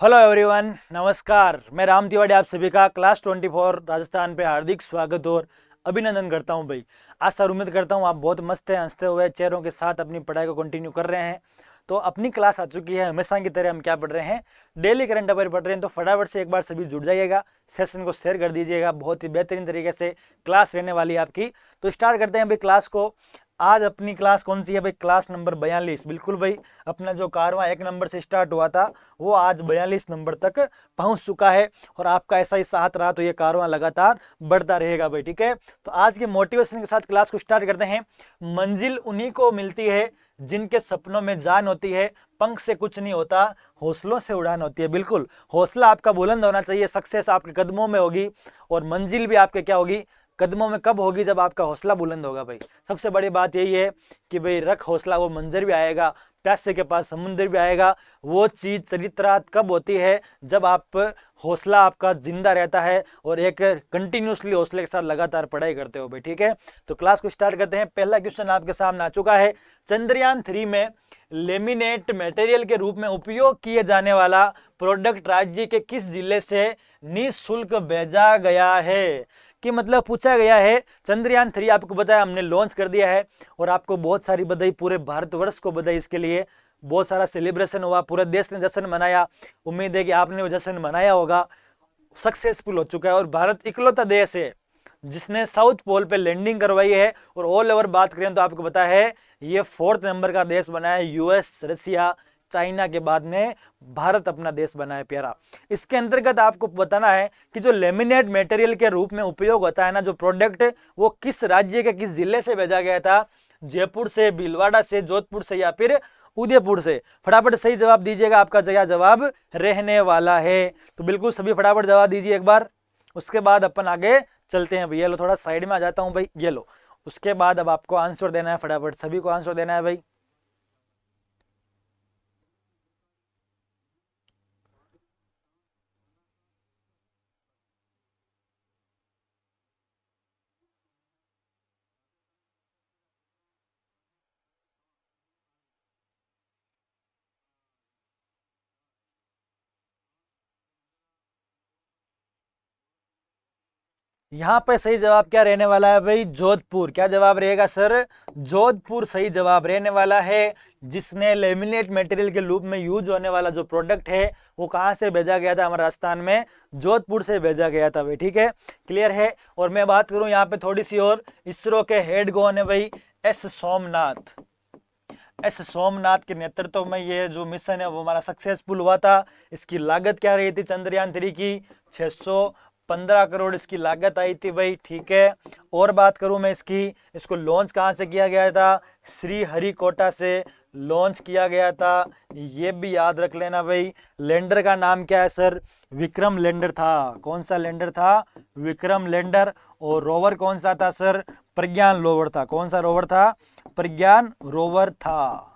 Hello everyone, नमस्कार। मैं राम तिवारी आप सभी का क्लास 24 राजस्थान पे हार्दिक स्वागत और अभिनंदन करता हूं भाई। आज सर उम्मीद करता हूं आप बहुत मस्त हैं, हंसते हुए चेहरों के साथ अपनी पढ़ाई को कंटिन्यू कर रहे हैं। तो अपनी क्लास आ चुकी है, हमेशा की तरह हम क्या पढ़ रहे हैं, डेली करंट अफेयर पढ़ रहे हैं। तो फटाफट से एक बार सभी जुड़ जाइएगा, सेशन को शेयर कर दीजिएगा। बहुत ही बेहतरीन तरीके से क्लास रहने वाली है आपकी। तो स्टार्ट करते हैं भाई क्लास को। आज अपनी क्लास कौन सी है भाई? Class number 42। बिल्कुल भाई, अपना जो कारवां 1 नंबर से स्टार्ट हुआ था वो आज 42 नंबर तक पहुंच चुका है। और आपका ऐसा ही साथ रहा तो ये कारवां लगातार बढ़ता रहेगा भाई, ठीक है। तो आज के मोटिवेशन के साथ क्लास को स्टार्ट करते हैं। मंजिल उन्हीं को मिलती है जिनके सपनों में जान होती है, पंख से कुछ नहीं होता, हौसलों से उड़ान होती है। बिल्कुल, हौसला आपका बुलंद होना चाहिए। सक्सेस आपके कदमों में होगी और मंजिल भी आपके क्या होगी, कदमों में। कब होगी? जब आपका हौसला बुलंद होगा भाई। सबसे बड़ी बात यही है कि भाई रख हौसला, वो मंजर भी आएगा, प्यासे के पास समुद्र भी आएगा। वो चीज चरित्रार्थ कब होती है? जब आप हौसला आपका जिंदा रहता है और एक कंटिन्यूसली हौसले के साथ लगातार पढ़ाई करते हो भाई, ठीक है। तो क्लास को स्टार्ट करते हैं। पहला क्वेश्चन आपके सामने आ चुका है। चंद्रयान 3 में लेमिनेट मटेरियल के रूप में उपयोग किए जाने वाला प्रोडक्ट राज्य के किस जिले से निःशुल्क भेजा गया है? कि मतलब पूछा गया है, चंद्रयान 3 आपको बताया हमने लॉन्च कर दिया है और आपको बहुत सारी बधाई, पूरे भारतवर्ष को बधाई। इसके लिए बहुत सारा सेलिब्रेशन हुआ, पूरे देश ने जश्न मनाया। उम्मीद है कि आपने वो जश्न मनाया होगा। सक्सेसफुल हो चुका है और भारत इकलौता देश है जिसने साउथ पोल पे लैंडिंग करवाई है। और ऑल ओवर बात करें तो आपको पता है ये 4th नंबर का देश बना है। यूएस, रसिया, चाइना के बाद में भारत अपना देश बना है प्यारा। इसके अंतर्गत आपको बताना है कि जो लेमिनेट मटेरियल के रूप में उपयोग होता है ना, जो प्रोडक्ट, वो किस राज्य के किस जिले से भेजा गया था? जयपुर से, भीलवाड़ा से, जोधपुर से या फिर उदयपुर से? फटाफट सही जवाब दीजिएगा, आपका जवाब रहने वाला है। तो बिल्कुल सभी फटाफट जवाब दीजिए एक बार, उसके बाद अपन आगे चलते हैं भैया। लो थोड़ा साइड में आ जाता हूं भाई, ये लो। उसके बाद अब आपको आंसर देना है, फटाफट सभी को आंसर देना है भाई। यहाँ पे सही जवाब क्या रहने वाला है भाई? जोधपुर। क्या जवाब रहेगा सर? जोधपुर सही जवाब रहने वाला है। जिसने लेमिनेट मटेरियल के रूप में यूज होने वाला जो प्रोडक्ट है वो कहाँ से भेजा गया था? हमारे राजस्थान में जोधपुर से भेजा गया था भाई, ठीक है। क्लियर है। और मैं बात करूं यहाँ पे थोड़ी सी और, इसरो के हेड कौन है भाई? एस सोमनाथ। एस सोमनाथ के नेतृत्व में ये जो मिशन है वो हमारा सक्सेसफुल हुआ था। इसकी लागत क्या रही थी चंद्रयान 3 की? 615 करोड़ इसकी लागत आई थी भाई, ठीक है। और बात करूं मैं इसको लॉन्च कहां से किया गया था? श्री हरिकोटा से लॉन्च किया गया था। ये भी याद रख लेना भाई। लैंडर का नाम क्या है सर? विक्रम लैंडर था। कौन सा लैंडर था? विक्रम लैंडर। और रोवर कौन सा था सर? प्रज्ञान रोवर था। कौन सा रोवर था? प्रज्ञान रोवर था।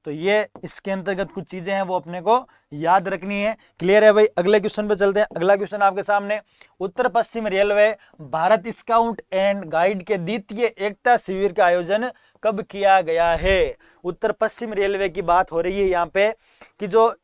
तो ये इसके अंतर्गत कुछ चीजें हैं वो अपने को याद रखनी है। क्लियर है भाई। अगले क्वेश्चन पे चलते हैं। अगला क्वेश्चन आपके सामने, उत्तर पश्चिम railway Bharat scout and guide के द्वितीय एकता शिविर का आयोजन कब किया गया है? उत्तर पश्चिम रेलवे की बात हो रही है यहाँ पे कि जो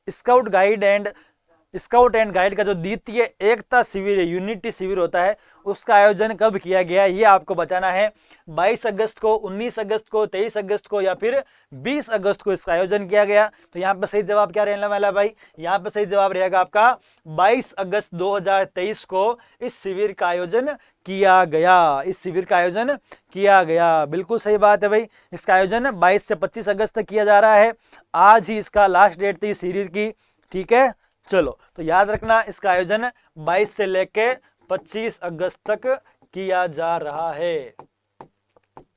स्काउट एंड गाइड का जो द्वितीय एकता शिविर है, यूनिटी शिविर होता है, उसका आयोजन कब किया गया ये आपको बताना है। 22 अगस्त को, 19 अगस्त को, 23 अगस्त को या फिर 20 अगस्त को इसका आयोजन किया गया। तो यहाँ पे सही जवाब क्या रहने वाला भाई? यहाँ पे सही जवाब रहेगा आपका 22 अगस्त 2023 को इस शिविर का आयोजन किया गया। इस शिविर का आयोजन किया गया, बिल्कुल सही बात है भाई। इसका आयोजन 22 से 25 अगस्त तक किया जा रहा है। आज ही इसका लास्ट डेट थी सीरीज की, ठीक है। चलो तो याद रखना, इसका आयोजन 22 से लेके 25 अगस्त तक किया जा रहा है।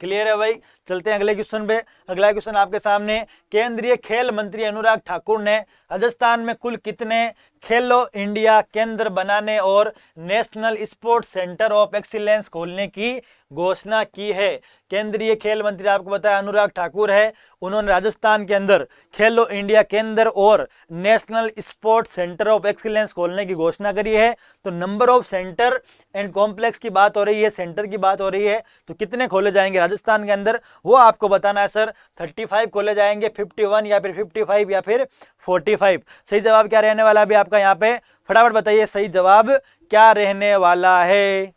क्लियर है भाई। चलते हैं अगले क्वेश्चन पे। अगला क्वेश्चन आपके सामने, केंद्रीय खेल मंत्री अनुराग ठाकुर ने राजस्थान में कुल कितने खेलो इंडिया केंद्र बनाने और national sports centre of excellence खोलने की घोषणा की है? केंद्रीय खेल मंत्री आपको बताया अनुराग ठाकुर है। उन्होंने राजस्थान के अंदर खेलो इंडिया केंद्र और national sports centre of excellence खोलने की घोषणा करी है। तो number of centre and complex की बात हो रही है, सेंटर की बात हो रही है। तो कितने खोले जाएंगे राजस्थान के अंदर? वो आपको बताना है सर। 35 खोले जाएंगे, 51 या फिर 55 या फिर 45। सही जवाब क्या रहने वाला अभी आपका यहाँ पे, फटाफट बताइए सही जवाब क्या रहने वाला है।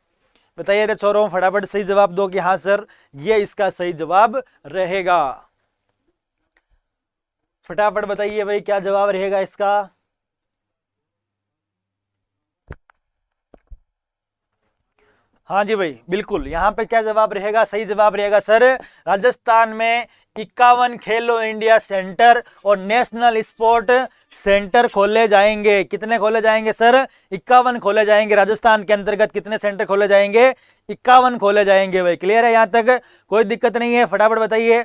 बताइए रे छोरों, फटाफट सही जवाब दो कि हाँ सर ये इसका सही जवाब रहेगा। फटाफट बताइए भाई क्या जवाब रहेगा इसका। हाँ जी भाई बिल्कुल, यहाँ पे क्या जवाब रहेगा, सही जवाब रहेगा सर, राजस्थान में 51 खेलो इंडिया सेंटर और नेशनल स्पोर्ट सेंटर खोले जाएंगे। कितने खोले जाएंगे सर, 51 खोले जाएंगे। राजस्थान के अंतर्गत कितने सेंटर खोले जाएंगे, 51 खोले जाएंगे भाई। क्लियर है यहाँ तक, कोई दिक्कत नहीं है, फटाफट बताइए।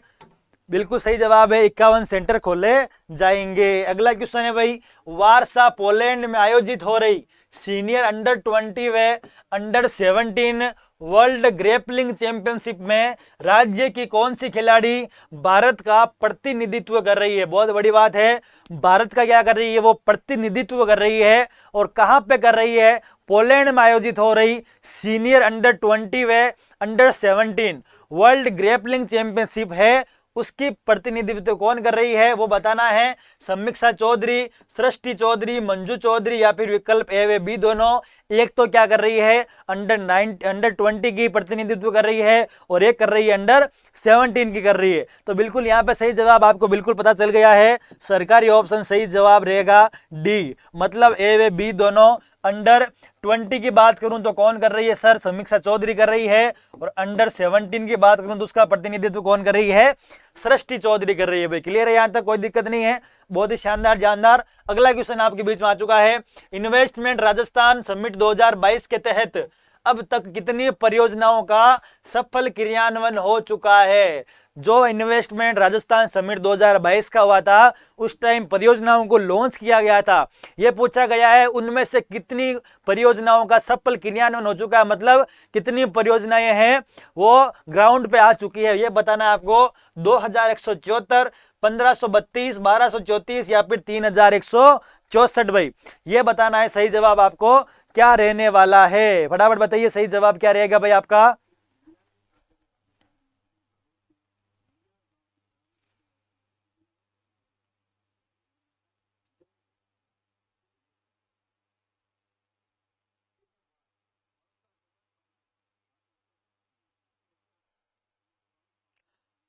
बिल्कुल सही जवाब है, 51 सेंटर खोले जाएंगे। अगला क्वेश्चन है भाई, वारसा पोलैंड में आयोजित हो रही सीनियर अंडर 20 व अंडर 17 वर्ल्ड ग्रेपलिंग चैंपियनशिप में राज्य की कौन सी खिलाड़ी भारत का प्रतिनिधित्व कर रही है। बहुत बड़ी बात है, भारत का क्या कर रही है, वो प्रतिनिधित्व कर रही है। और कहां पे कर रही है, पोलैंड में आयोजित हो रही सीनियर अंडर 20 व अंडर 17 वर्ल्ड ग्रेपलिंग चैंपियनशिप है, उसकी प्रतिनिधित्व कौन कर रही है वो बताना है। समीक्षा चौधरी, सृष्टि चौधरी, मंजू चौधरी या फिर विकल्प ए व बी दोनों। एक तो क्या कर रही है, अंडर 20 की प्रतिनिधित्व कर रही है और एक कर रही है अंडर 17 की कर रही है। तो बिल्कुल यहाँ पे सही जवाब आपको बिल्कुल पता चल गया है, सरकारी ऑप्शन सही जवाब रहेगा डी, मतलब ए व बी दोनों। अंडर 20 की बात करूं तो कौन कर रही है सर, समीक्षा चौधरी कर रही है। और अंडर 17 की बात करूं तो उसका प्रतिनिधित्व कौन कर रही है, सृष्टि चौधरी कर रही है भाई। क्लियर है, यहां तक कोई दिक्कत नहीं है, बहुत ही शानदार जानदार। अगला क्वेश्चन आपके बीच में आ चुका है, इन्वेस्टमेंट राजस्थान समिट 2022 के तहत अब तक कितनी परियोजनाओं का सफल क्रियान्वयन हो चुका है। जो इन्वेस्टमेंट राजस्थान समिट 2022 का हुआ था, उस टाइम परियोजनाओं को लॉन्च किया गया था। यह पूछा गया है उनमें से कितनी परियोजनाओं का सफल क्रियान्वयन हो चुका है, मतलब कितनी परियोजनाएं हैं वो ग्राउंड पे आ चुकी है, यह बताना है आपको। 2174, 1532, 1234 या फिर 3164 भाई, ये बताना है सही जवाब आपको क्या रहने वाला है। फटाफट बताइए सही जवाब क्या रहेगा भाई आपका।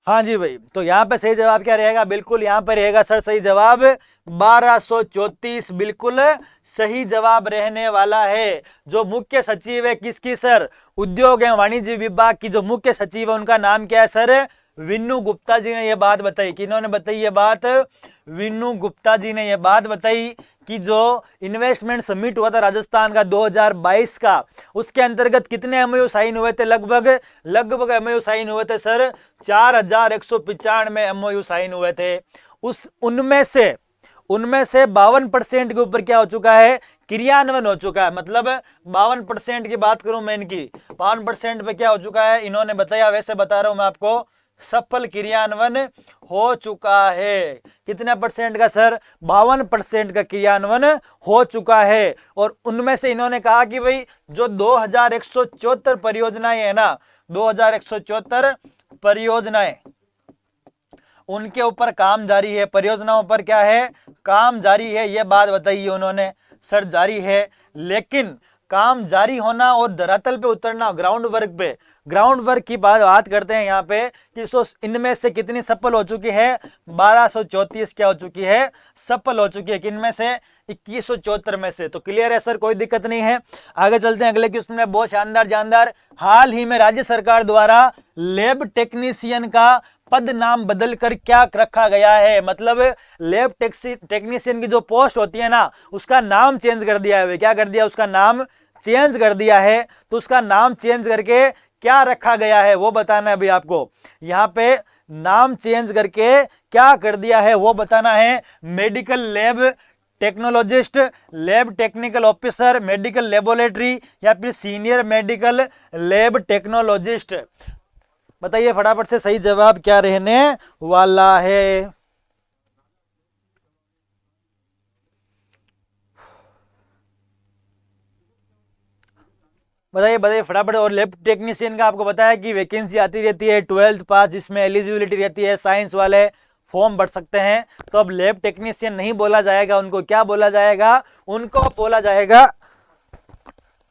हाँ जी भाई, तो यहाँ पे सही जवाब क्या रहेगा, बिल्कुल यहाँ पे रहेगा सर सही जवाब 1234, बिल्कुल सही जवाब रहने वाला है। जो मुख्य सचिव है किसकी सर, उद्योग एवं वाणिज्य विभाग की जो मुख्य सचिव है उनका नाम क्या है सर, विन्नू गुप्ता जी ने यह बात बताई। किन्होंने बताई ये बात, विन्नू गुप्ता जी ने यह बात बताई कि जो इन्वेस्टमेंट समिट हुआ था राजस्थान का 2022 का, उसके अंतर्गत कितने एमओयू साइन हुए थे, लगभग एमओयू साइन हुए थे सर 4195 एमओयू साइन हुए थे। उनमें से 52% के ऊपर क्या हो चुका है, क्रियान्वयन हो चुका है। मतलब 52% की बात करूं मैं इनकी, 52% पे क्या हो चुका है इन्होंने बताया, वैसे बता रहा हूं मैं आपको, सफल क्रियान्वयन हो चुका है। कितना परसेंट का सर, 52% का क्रियान्वयन हो चुका है। और उनमें से इन्होंने कहा कि भाई जो 2174 परियोजनाएं है ना, 2174 परियोजनाएं, उनके ऊपर काम जारी है, परियोजनाओं पर क्या है, काम जारी है, यह बात बताई उन्होंने सर, जारी है। लेकिन काम जारी होना और धरातल पे उतरना, ग्राउंड वर्क की बात करते हैं यहाँ पे कि इनमें से कितनी सफल हो चुकी है, 1234 क्या हो चुकी है, सफल हो चुकी है। किनमें से, 2174 में से। तो क्लियर है सर, कोई दिक्कत नहीं है। आगे चलते हैं अगले क्वेश्चन में, बहुत शानदार जानदार। हाल ही में राज्य सरकार द्वारा लैब टेक्नीशियन का पद नाम बदलकर क्या रखा गया है, मतलब लैब टेक्नीशियन की जो पोस्ट होती है ना, उसका नाम चेंज कर दिया है। क्या कर दिया, उसका नाम चेंज कर दिया है। तो उसका नाम चेंज करके क्या रखा गया है वो बताना है भाई आपको। यहां पे नाम चेंज करके क्या कर दिया है वो बताना है। Medical lab technologist, lab technical officer, medical laboratory या फिर सीनियर मेडिकल लैब टेक्नोलॉजिस्ट। बताइए फटाफट से सही जवाब क्या रहने वाला है। बताइए बताइए फटाफट। और लैब टेक्नीशियन का आपको बताया कि वैकेंसी आती रहती है 12th पास, जिसमें एलिजिबिलिटी रहती है, साइंस वाले फॉर्म भर सकते हैं। तो अब लैब टेक्नीशियन नहीं बोला जाएगा, उनको क्या बोला जाएगा? उनको बोला जाएगा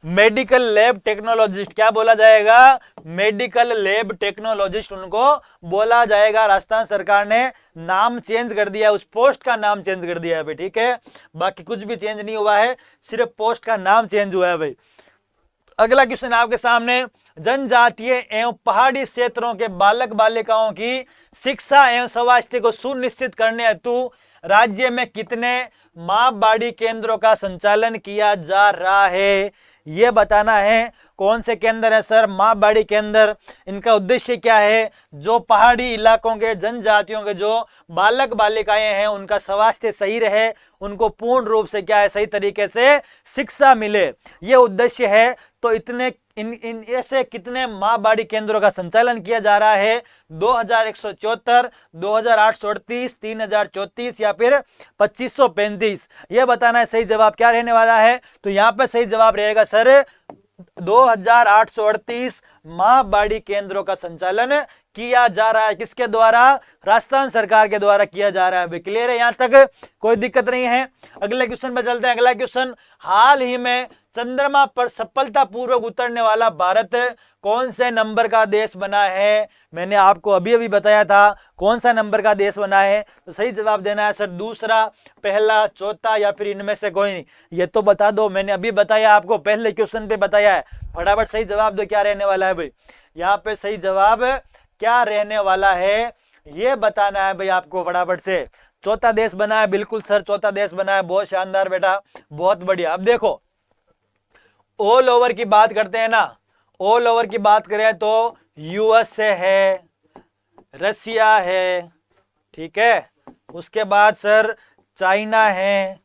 मेडिकल लैब टेक्नोलॉजिस्ट। क्या बोला जाएगा? मेडिकल लैब टेक्नोलॉजिस्ट उनको बोला जाएगा। राजस्थान सरकार ने नाम चेंज कर दिया, उस पोस्ट का नाम चेंज कर दिया है भाई, ठीक है। बाकी कुछ भी चेंज नहीं हुआ है, सिर्फ पोस्ट का नाम चेंज हुआ है भाई। अगला क्वेश्चन आपके सामने, जनजातीय एवं पहाड़ी क्षेत्रों के बालक बालिकाओं की शिक्षा एवं स्वास्थ्य को सुनिश्चित करने हेतु राज्य में कितने मां बाड़ी केंद्रों का संचालन किया जा रहा है? ये बताना है। कौन से केंद्र है सर? मां बाड़ी केंद्र। इनका उद्देश्य क्या है? जो पहाड़ी इलाकों के जनजातियों के जो बालक बालिकाएं हैं उनका स्वास्थ्य सही रहे, उनको पूर्ण रूप से क्या है, सही तरीके से शिक्षा मिले, ये उद्देश्य है। तो इतने इन ऐसे कितने मां बाड़ी केंद्रों का संचालन किया जा रहा है? 2174, 2838, 3034 या फिर 2535? यह बताना है सही जवाब क्या रहने वाला है। तो यहाँ पे सही जवाब रहेगा सर 2838 मां बाड़ी केंद्रों का संचालन किया जा रहा है। किसके द्वारा? राजस्थान सरकार के द्वारा किया जा रहा है। क्लियर है? यहां तक कोई दिक्कत नहीं है। अगले क्वेश्चन पे चलते हैं। अगला क्वेश्चन, हाल ही में चंद्रमा पर सफलतापूर्वक उतरने वाला भारत कौन से नंबर का देश बना है? मैंने आपको अभी अभी बताया था कौन सा नंबर का देश बना है। तो सही जवाब देना है सर दूसरा, पहला, चौथा या फिर इनमें से कोई नहीं। ये तो बता दो, मैंने अभी बताया आपको, पहले क्वेश्चन पे बताया है। फटाफट सही जवाब दो, क्या रहने वाला है भाई? यहाँ पे सही जवाब क्या रहने वाला है ये बताना है भाई आपको फटाफट से। चौथा देश बना है, बिल्कुल सर चौथा देश बना है। बहुत शानदार बेटा, बहुत बढ़िया। अब देखो ऑल ओवर की बात करते हैं ना, ऑल ओवर की बात करें तो यूएसए है, रसिया है, ठीक है, उसके बाद सर चाइना है,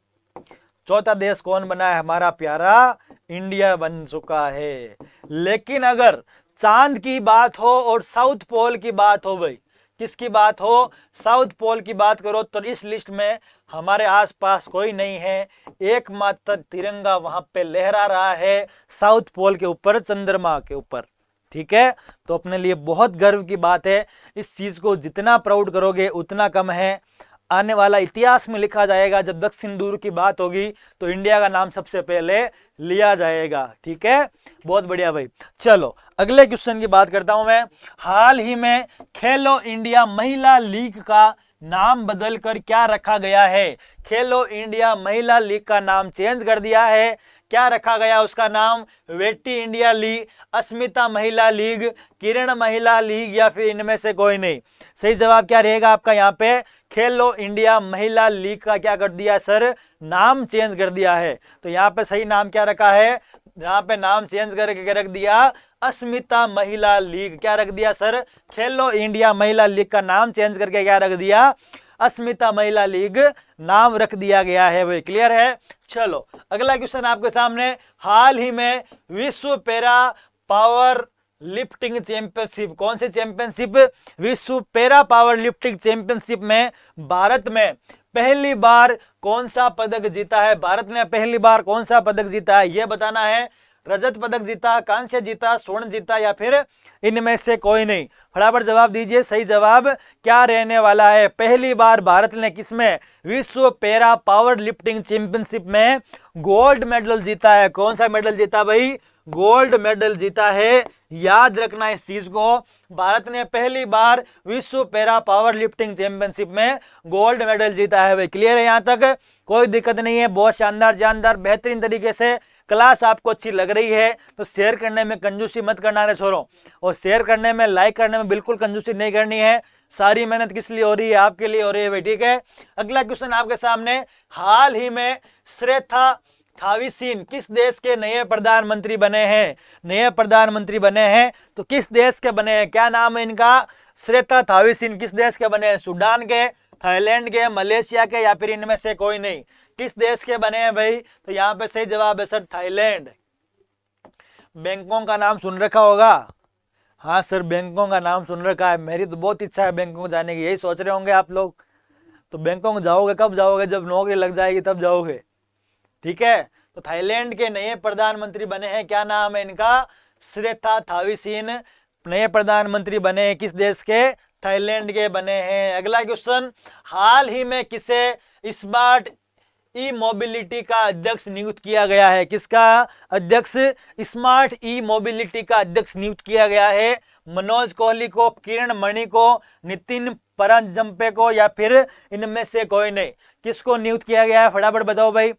चौथा देश कौन बना है? हमारा प्यारा इंडिया बन चुका है। लेकिन अगर चांद की बात हो और साउथ पोल की बात हो भाई, किसकी बात हो? साउथ पोल की बात करो तो इस लिस्ट में हमारे आसपास कोई नहीं है। एकमात्र तिरंगा वहां पे लहरा रहा है साउथ पोल के ऊपर, चंद्रमा के ऊपर, ठीक है। तो अपने लिए बहुत गर्व की बात है। इस चीज को जितना प्राउड करोगे उतना कम है। आने वाला इतिहास में लिखा जाएगा, जब दक्षिण ध्रुव की बात होगी तो इंडिया का नाम सबसे पहले लिया जाएगा, ठीक है। बहुत बढ़िया भाई। चलो अगले क्वेश्चन की बात करता हूं मैं। हाल ही में खेलो इंडिया महिला लीग का नाम बदलकर क्या रखा गया है? खेलो इंडिया महिला लीग का नाम चेंज कर दिया है। क्या रखा गया उसका नाम? वेटी इंडिया लीग, अस्मिता महिला लीग, किरण महिला लीग या फिर इनमें से कोई नहीं? सही जवाब क्या रहेगा आपका? यहाँ पे खेलो इंडिया महिला लीग का क्या कर दिया सर? नाम चेंज कर दिया है। तो यहाँ पे सही नाम क्या रखा है? यहाँ पे नाम चेंज करके रख दिया अस्मिता महिला लीग। क्या रख दिया सर? खेलो इंडिया महिला लीग का नाम चेंज करके क्या रख दिया? अस्मिता महिला लीग नाम रख दिया गया है भाई। क्लियर है? चलो अगला क्वेश्चन आपके सामने। हाल ही में विश्व पैरा पावर लिफ्टिंग चैंपियनशिप, कौन सी चैंपियनशिप? विश्व पैरा पावर लिफ्टिंग चैंपियनशिप में भारत में पहली बार कौन सा पदक जीता है? भारत ने पहली बार कौन सा पदक जीता है यह बताना है। रजत पदक जीता, कांस्य जीता, स्वर्ण जीता या फिर इनमें से कोई नहीं? फटाफट जवाब दीजिए। सही जवाब क्या रहने वाला है? पहली बार भारत ने किसमें? विश्व पैरा पावर लिफ्टिंग चैंपियनशिप में गोल्ड मेडल जीता है। कौन सा मेडल जीता भाई? गोल्ड मेडल जीता है। याद रखना इस चीज को, भारत ने पहली बार विश्व पैरा पावर लिफ्टिंग चैंपियनशिप में गोल्ड मेडल जीता है भाई। क्लियर है? यहां तक कोई दिक्कत नहीं है। बहुत शानदार, जानदार, बेहतरीन तरीके से क्लास आपको अच्छी लग रही है तो शेयर करने में कंजूसी मत करना रे छोरों, और शेयर करने में, लाइक करने में बिल्कुल कंजूसी नहीं करनी है। सारी मेहनत किस लिए हो रही है? आपके लिए हो रही है भाई, ठीक है। अगला क्वेश्चन आपके सामने। हाल ही में श्रेथा थाविसीन किस देश के नए प्रधानमंत्री बने हैं? नए प्रधानमंत्री बने हैं तो किस देश के बने हैं? क्या नाम है इनका? श्रेथा थाविसीन किस देश के बने हैं? सूडान के, थाईलैंड के, मलेशिया के या फिर इनमें से कोई नहीं? किस देश के बने हैं भाई? तो यहाँ पे सही जवाब है सर थाईलैंड। बैंकॉक का नाम सुन रखा होगा? हाँ सर, बैंकॉक का नाम सुन रखा है। मेरी तो बहुत इच्छा है बैंकॉक जाने की। यही सोच रहे होंगे आप लोग। तो बैंकॉक जाओगे कब जाओगे? जब नौकरी लग जाएगी तब जाओगे, ठीक है। तो थाईलैंड के नए प्रधानमंत्री बने हैं, क्या नाम है इनका? श्रेथा थाविसीन नए प्रधानमंत्री बने हैं, किस देश के? थाईलैंड के बने हैं। अगला क्वेश्चन, हाल ही में किसे स्मार्ट ई मोबिलिटी का अध्यक्ष नियुक्त किया गया है? किसका अध्यक्ष? स्मार्ट ई मोबिलिटी का अध्यक्ष नियुक्त किया गया है। मनोज कोहली को, किरण मणि को, नितिन परंजम्पे को, या फिर इनमें से कोई नहीं? किसको नियुक्त किया गया है? फटाफट बताओ भाई,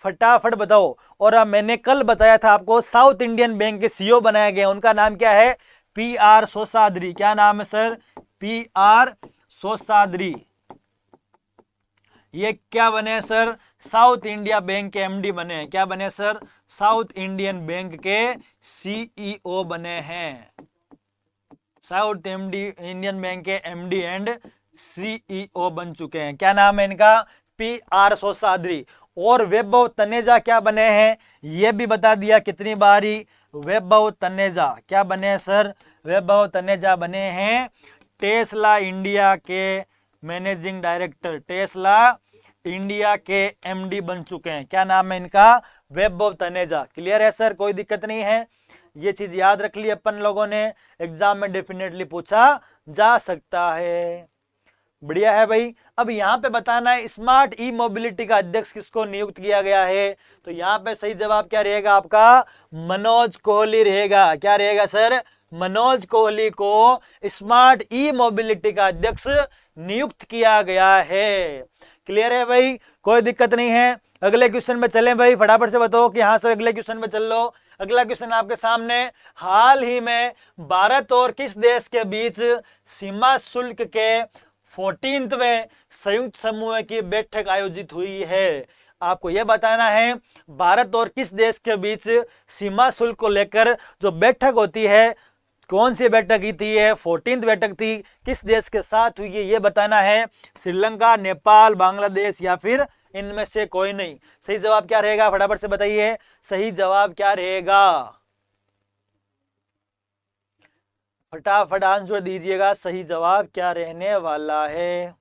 फटाफट बताओ। और मैंने कल बताया था आपको, साउथ इंडियन बैंक के सीईओ बनाया गया, उनका नाम क्या है? PR सोसाद्री। क्या नाम है सर? PR सोसाद्री। ये क्या बने सर? साउथ इंडिया बैंक के MD बने हैं। क्या बने सर? साउथ इंडियन बैंक के CEO बने हैं। साउथ इंडियन बैंक के MD एंड CEO बन चुके हैं। क्या नाम है इनका? PR सोसाद्री। और वैभव तनेजा क्या बने हैं? ये भी बता दिया कितनी बारी। वैभव तनेजा क्या बने हैं सर? वैभव तनेजा बने हैं टेस्ला इंडिया के मैनेजिंग डायरेक्टर, टेस्ला इंडिया के MD बन चुके हैं। क्या नाम है इनका? वैभव तनेजा। क्लियर है सर? कोई दिक्कत नहीं है? ये चीज याद रख ली अपन लोगों ने, एग्जाम में डेफिनेटली पूछा जा सकता है। बढ़िया है भाई। अब यहाँ पे बताना है स्मार्ट ई मोबिलिटी का अध्यक्ष किसको नियुक्त किया गया है? तो यहाँ पे सही जवाब क्या रहेगा आपका? मनोज कोहली रहेगा। क्या रहेगा सर? मनोज कोहली को स्मार्ट ई मोबिलिटी का अध्यक्ष नियुक्त किया गया है। क्लियर है भाई? कोई दिक्कत नहीं है। अगले क्वेश्चन में चलें भाई, फटाफट से बताओ कि हाँ सर अगले क्वेश्चन में चल लो। अगला क्वेश्चन आपके सामने, हाल ही में भारत और किस देश के बीच सीमा शुल्क के 14वें संयुक्त समूह की बैठक आयोजित हुई है? आपको यह बताना है भारत और किस देश के बीच सीमा शुल्क को लेकर जो बैठक होती है, कौन सी बैठक की थी? है 14th बैठक थी, किस देश के साथ हुई है ये बताना है। श्रीलंका, नेपाल, बांग्लादेश, या फिर इनमें से कोई नहीं? सही जवाब क्या रहेगा? फटाफट से बताइए, सही जवाब क्या रहेगा? फटाफट आंसर दीजिएगा, सही जवाब क्या रहने वाला है?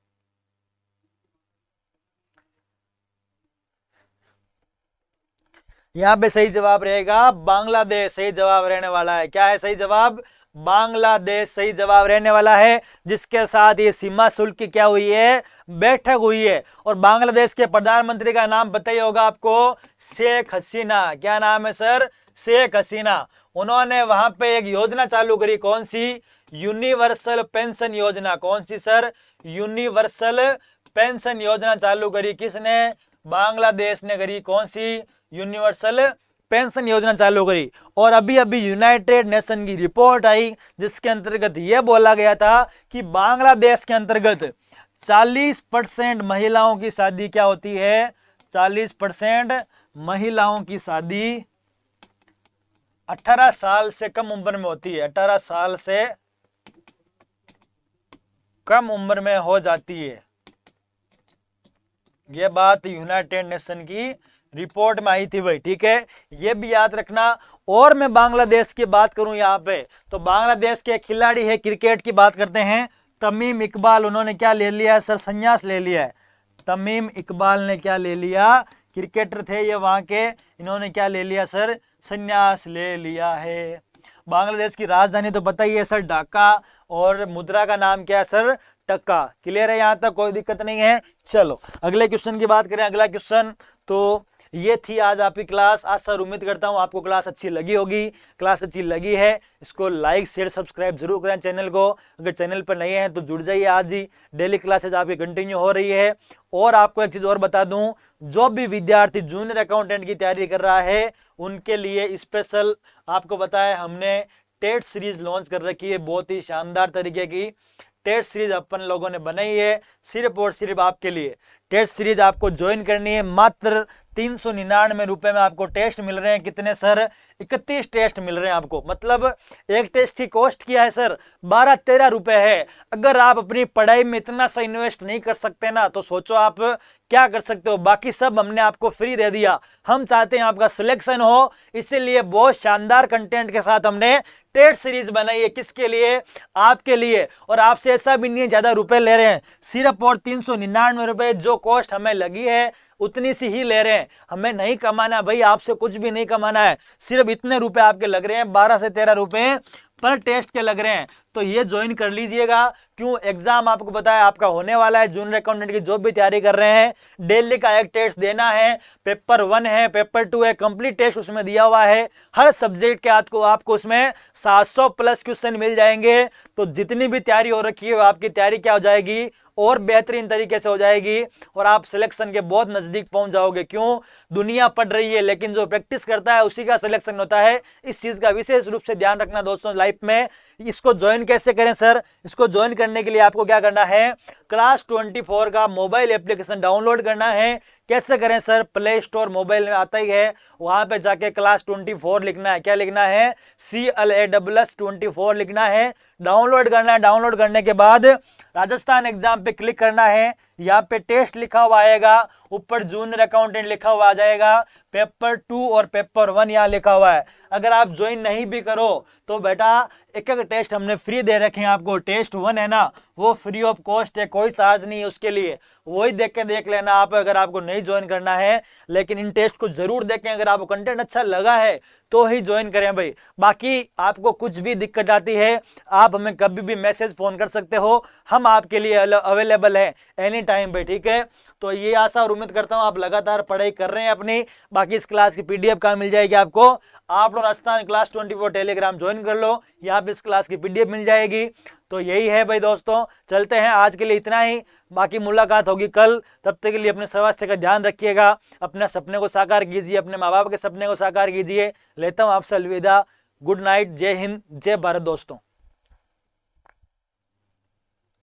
यहां पे सही जवाब रहेगा बांग्लादेश, सही जवाब रहने वाला है। क्या है सही जवाब? बांग्लादेश सही जवाब रहने वाला है, जिसके साथ ये सीमा शुल्क की क्या हुई है? बैठक हुई है। और बांग्लादेश के प्रधानमंत्री का नाम पता ही होगा आपको, शेख हसीना। क्या नाम है सर? शेख हसीना। उन्होंने वहां पे एक योजना चालू करी, कौन सी? यूनिवर्सल पेंशन योजना। कौन सी सर? यूनिवर्सल पेंशन योजना चालू करी। किसने? बांग्लादेश ने करी। कौन सी? यूनिवर्सल पेंशन योजना चालू करी। और अभी अभी यूनाइटेड नेशन की रिपोर्ट आई, जिसके अंतर्गत यह बोला गया था कि बांग्लादेश के अंतर्गत 40% महिलाओं की शादी क्या होती है? 40% महिलाओं की शादी 18 साल से कम उम्र में होती है। 18 साल से कम उम्र में हो जाती है। यह बात यूनाइटेड नेशन की रिपोर्ट में आई थी भाई, ठीक है, ये भी याद रखना। और मैं बांग्लादेश की बात करूं यहाँ पे, तो बांग्लादेश के खिलाड़ी है, क्रिकेट की बात करते हैं, तमीम इकबाल। उन्होंने क्या ले लिया है सर? संन्यास ले लिया है। तमीम इकबाल ने क्या ले लिया? क्रिकेटर थे ये वहां के, इन्होंने क्या ले लिया सर? संन्यास ले लिया है। बांग्लादेश की राजधानी तो पता ही है सर, ढाका, और मुद्रा का नाम क्या है सर? टक्का। क्लियर है? यहां तक कोई दिक्कत नहीं है। चलो अगले क्वेश्चन की बात करें। अगला क्वेश्चन, तो ये थी आज आपकी क्लास। आज सर उम्मीद करता हूँ आपको क्लास अच्छी लगी होगी। क्लास अच्छी लगी है, इसको लाइक शेयर सब्सक्राइब जरूर करें चैनल को। अगर चैनल पर नए हैं तो जुड़ जाइए आज ही, डेली क्लासेज आपकी कंटिन्यू हो रही है। और आपको एक चीज और बता दूं, जो भी विद्यार्थी जूनियर अकाउंटेंट की तैयारी कर रहा है उनके लिए स्पेशल आपको बताया हमने टेट सीरीज लॉन्च कर रखी है। बहुत ही शानदार तरीके की टेस्ट सीरीज अपन लोगों ने बनाई है सिर्फ और सिर्फ आपके लिए। टेस्ट सीरीज आपको ज्वाइन करनी है, मात्र 399 रुपए में आपको टेस्ट मिल रहे हैं। कितने सर? 31 टेस्ट मिल रहे हैं आपको। मतलब एक टेस्ट की कॉस्ट क्या है सर? 12-13 रुपए है। अगर आप अपनी पढ़ाई में इतना सा इन्वेस्ट नहीं कर सकते ना, तो सोचो आप क्या कर सकते हो। बाकी सब हमने आपको फ्री दे दिया। हम चाहते हैं आपका सिलेक्शन हो, इसीलिए बहुत शानदार कंटेंट के साथ हमने टेट सीरीज बनाई है। किसके लिए? आपके लिए। और आपसे ऐसा भी नहीं है ज्यादा रुपए ले रहे हैं, सिर्फ और 399 रुपए, जो कॉस्ट हमें लगी है उतनी सी ही ले रहे हैं, हमें नहीं कमाना भाई, आपसे कुछ भी नहीं कमाना है, सिर्फ इतने रुपए आपके लग रहे हैं, 12 से 13 रुपए पर टेस्ट के लग रहे हैं, तो ये ज्वाइन कर लीजिएगा। क्यों, एग्जाम आपको पता है आपका होने वाला है, जूनियर अकाउंटेंट की जॉब भी तैयारी कर रहे हैं, डेली का एक टेस्ट देना है, पेपर 1 है, पेपर 2 है, कंप्लीट टेस्ट उसमें दिया हुआ है, हर सब्जेक्ट के आपको उसमें 700 प्लस क्वेश्चन मिल जाएंगे। तो जितनी भी तैयारी हो रखी है आपकी तैयारी क्या हो जाएगी, और बेहतरीन तरीके से हो जाएगी, और आप सिलेक्शन के बहुत नजदीक पहुंच जाओगे। क्यों, दुनिया पढ़ रही है लेकिन जो प्रैक्टिस करता है उसी का सिलेक्शन होता है, इस चीज का विशेष रूप से ध्यान रखना दोस्तों लाइफ में। इसको ज्वाइन कैसे करें सर, इसको ज्वाइन करने के लिए आपको क्या करना है, क्लास 24 का मोबाइल एप्लीकेशन डाउनलोड करना है। कैसे करें सर, प्ले स्टोर मोबाइल में आता ही है, वहां पे जाके क्लास 24 लिखना है, क्या लिखना है, CLASS 24 लिखना है, डाउनलोड करना है। डाउनलोड करने के बाद राजस्थान एग्जाम पे क्लिक करना है, यहाँ पे टेस्ट लिखा हुआ आएगा, ऊपर जूनियर अकाउंटेंट लिखा हुआ आ जाएगा, पेपर 2 और पेपर 1 यहाँ लिखा हुआ है। अगर आप ज्वाइन नहीं भी करो तो बेटा एक एक टेस्ट हमने फ्री दे रखे हैं आपको, टेस्ट 1 है ना वो फ्री ऑफ कॉस्ट है, कोई चार्ज नहीं है उसके लिए, वही देख के देख लेना आप अगर आपको नहीं ज्वाइन करना है, लेकिन इन टेस्ट को जरूर देखें, अगर आपको कंटेंट अच्छा लगा है तो ही ज्वाइन करें भाई। बाकी आपको कुछ भी दिक्कत आती है आप हमें कभी भी मैसेज फोन कर सकते हो, हम आपके लिए अवेलेबल है एनी टाइम भाई, ठीक है। तो ये आशा और उम्मीद करता हूँ आप लगातार पढ़ाई कर रहे हैं अपनी। बाकी इस क्लास की PDF कहाँ मिल जाएगी आपको, आप लोग राजस्थान क्लास 24 टेलीग्राम ज्वाइन कर लो, यहाँ पे इस क्लास की PDF मिल जाएगी। तो यही है भाई दोस्तों, चलते हैं, आज के लिए इतना ही, बाकी मुलाकात होगी कल, तब तक के लिए अपने स्वास्थ्य का ध्यान रखिएगा, अपने सपने को साकार कीजिए, अपने माँ बाप के सपने को साकार कीजिए। लेता हूँ आपसे अलविदा, गुड नाइट, जय हिंद, जय भारत दोस्तों।